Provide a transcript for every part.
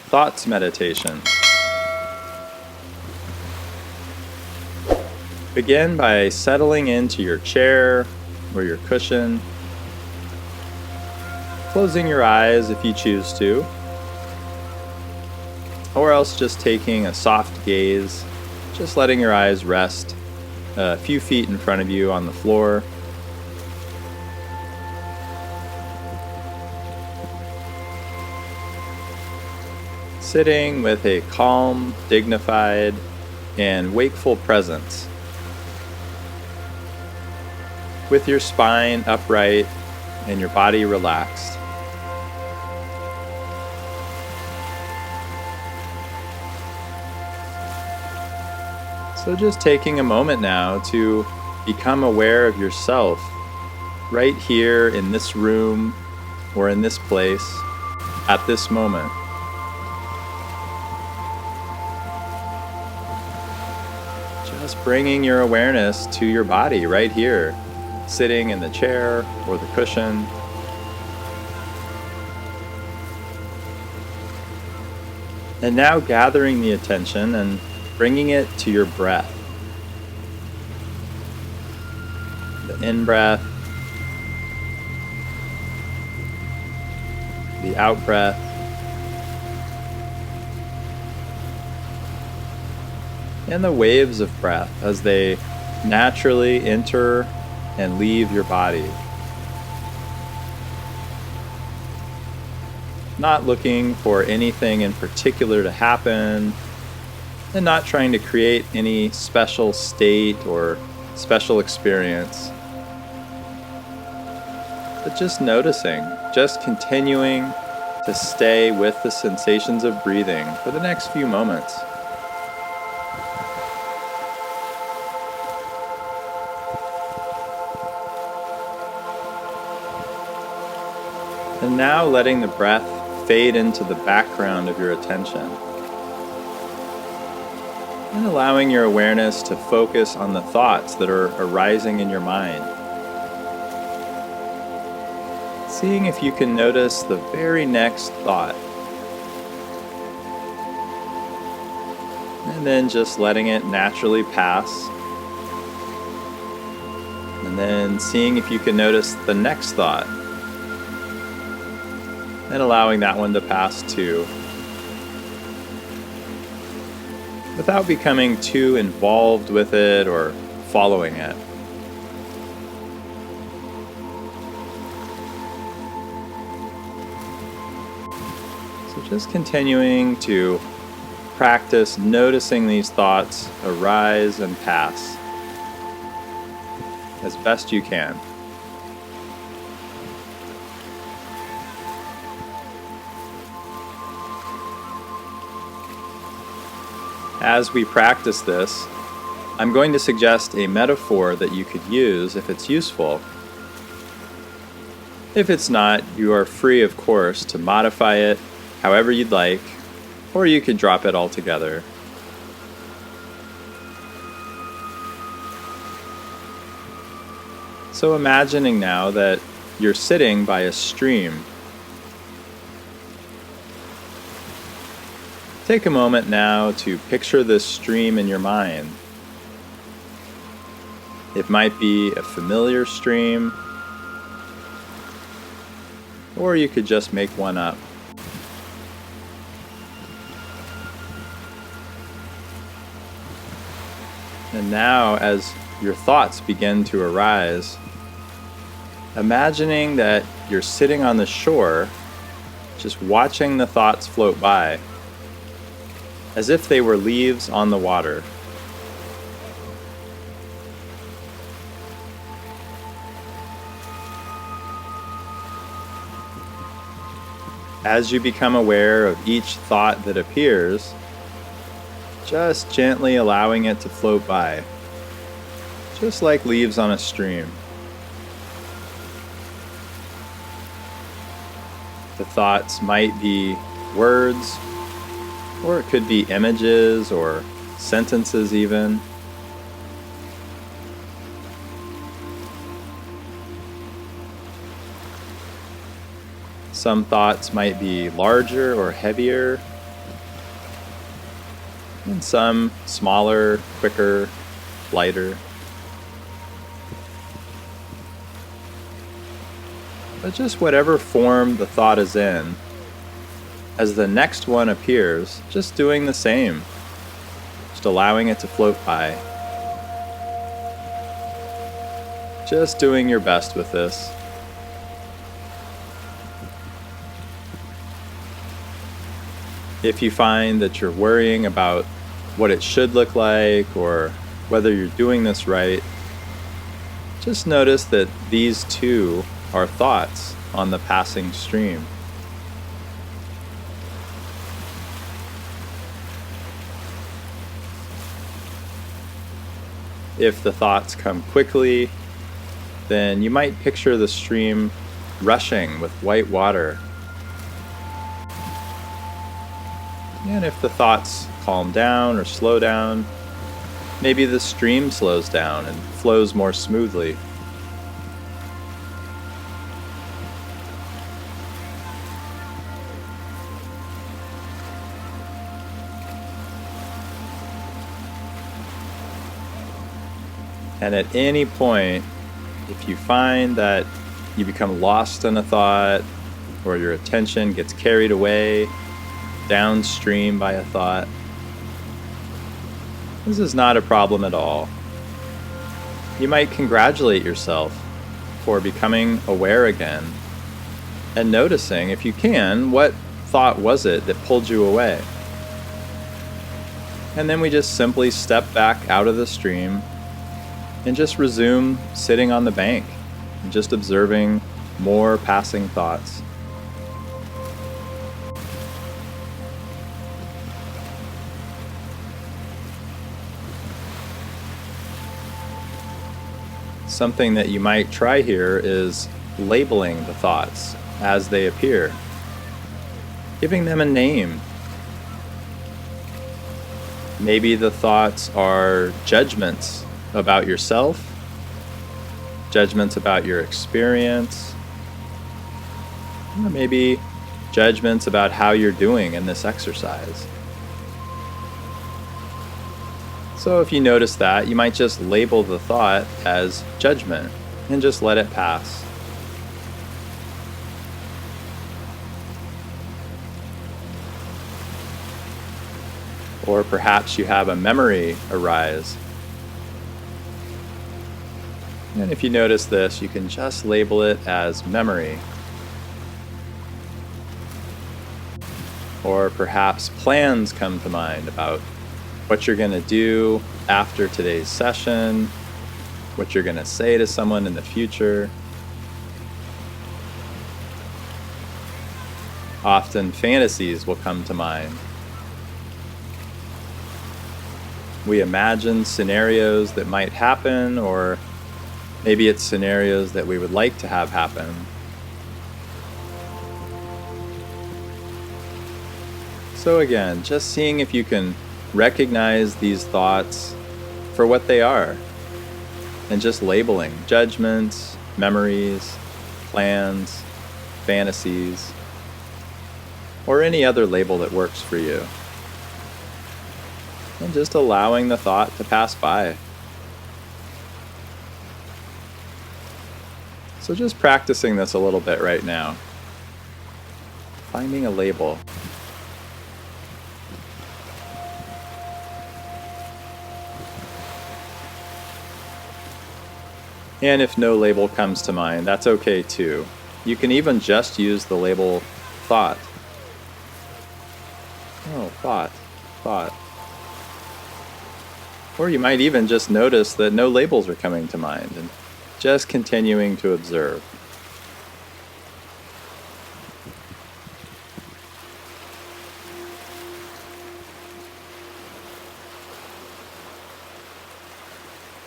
thoughts meditation. Begin by settling into your chair or your cushion, closing your eyes if you choose to, or else just taking a soft gaze, just letting your eyes rest a few feet in front of you on the floor. Sitting with a calm, dignified, and wakeful presence. With your spine upright and your body relaxed. So just taking a moment now to become aware of yourself right here in this room or in this place at this moment. Just bringing your awareness to your body right here, sitting in the chair or the cushion. And now gathering the attention and bringing it to your breath. The in-breath, the out-breath, and the waves of breath as they naturally enter and leave your body. Not looking for anything in particular to happen, and not trying to create any special state or special experience, but just noticing, just continuing to stay with the sensations of breathing for the next few moments. And now letting the breath fade into the background of your attention. And allowing your awareness to focus on the thoughts that are arising in your mind. Seeing if you can notice the very next thought. And then just letting it naturally pass. And then seeing if you can notice the next thought. And allowing that one to pass too. Without becoming too involved with it or following it. So just continuing to practice noticing these thoughts arise and pass as best you can. As we practice this, I'm going to suggest a metaphor that you could use if it's useful. If it's not, you are free, of course, to modify it however you'd like, or you could drop it altogether. So imagining now that you're sitting by a stream. Take a moment now to picture this stream in your mind. It might be a familiar stream, or you could just make one up. And now, as your thoughts begin to arise, imagining that you're sitting on the shore, just watching the thoughts float by, as if they were leaves on the water. As you become aware of each thought that appears, just gently allowing it to float by, just like leaves on a stream. The thoughts might be words, or it could be images or sentences even. Some thoughts might be larger or heavier, and some smaller, quicker, lighter. But just whatever form the thought is in, as the next one appears, just doing the same, just allowing it to float by. Just doing your best with this. If you find that you're worrying about what it should look like or whether you're doing this right, just notice that these two are thoughts on the passing stream. If the thoughts come quickly, then you might picture the stream rushing with white water. And if the thoughts calm down or slow down, maybe the stream slows down and flows more smoothly. And at any point, if you find that you become lost in a thought or your attention gets carried away downstream by a thought, this is not a problem at all. You might congratulate yourself for becoming aware again and noticing, if you can, what thought was it that pulled you away. And then we just simply step back out of the stream and just resume sitting on the bank and just observing more passing thoughts. Something that you might try here is labeling the thoughts as they appear, giving them a name. Maybe the thoughts are judgments about yourself, judgments about your experience, or maybe judgments about how you're doing in this exercise. So if you notice that, you might just label the thought as judgment and just let it pass. Or perhaps you have a memory arise. And if you notice this, you can just label it as memory. Or perhaps plans come to mind about what you're going to do after today's session, what you're going to say to someone in the future. Often fantasies will come to mind. We imagine scenarios that might happen, or maybe it's scenarios that we would like to have happen. So again, just seeing if you can recognize these thoughts for what they are, and just labeling judgments, memories, plans, fantasies, or any other label that works for you. And just allowing the thought to pass by. So just practicing this a little bit right now. Finding a label. And if no label comes to mind, that's okay too. You can even just use the label thought. Oh, thought. Or you might even just notice that no labels are coming to mind and just continuing to observe.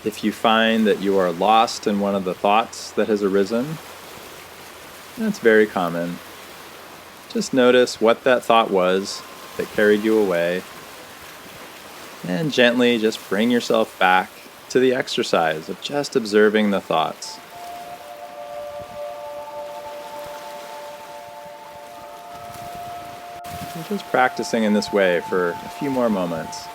If you find that you are lost in one of the thoughts that has arisen, that's very common. Just notice what that thought was that carried you away, and gently just bring yourself back to the exercise of just observing the thoughts. So just practicing in this way for a few more moments.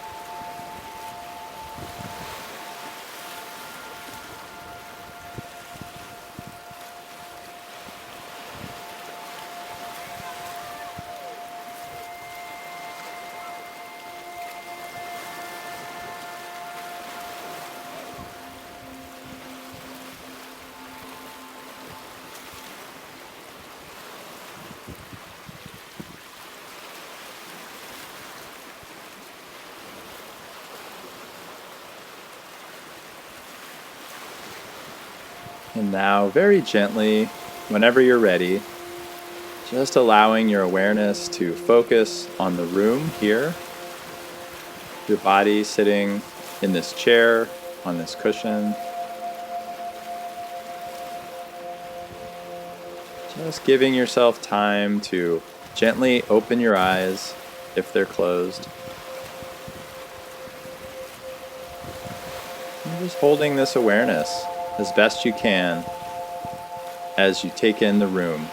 And now, very gently, whenever you're ready, just allowing your awareness to focus on the room here, your body sitting in this chair, on this cushion. Just giving yourself time to gently open your eyes if they're closed. And just holding this awareness as best you can as you take in the room.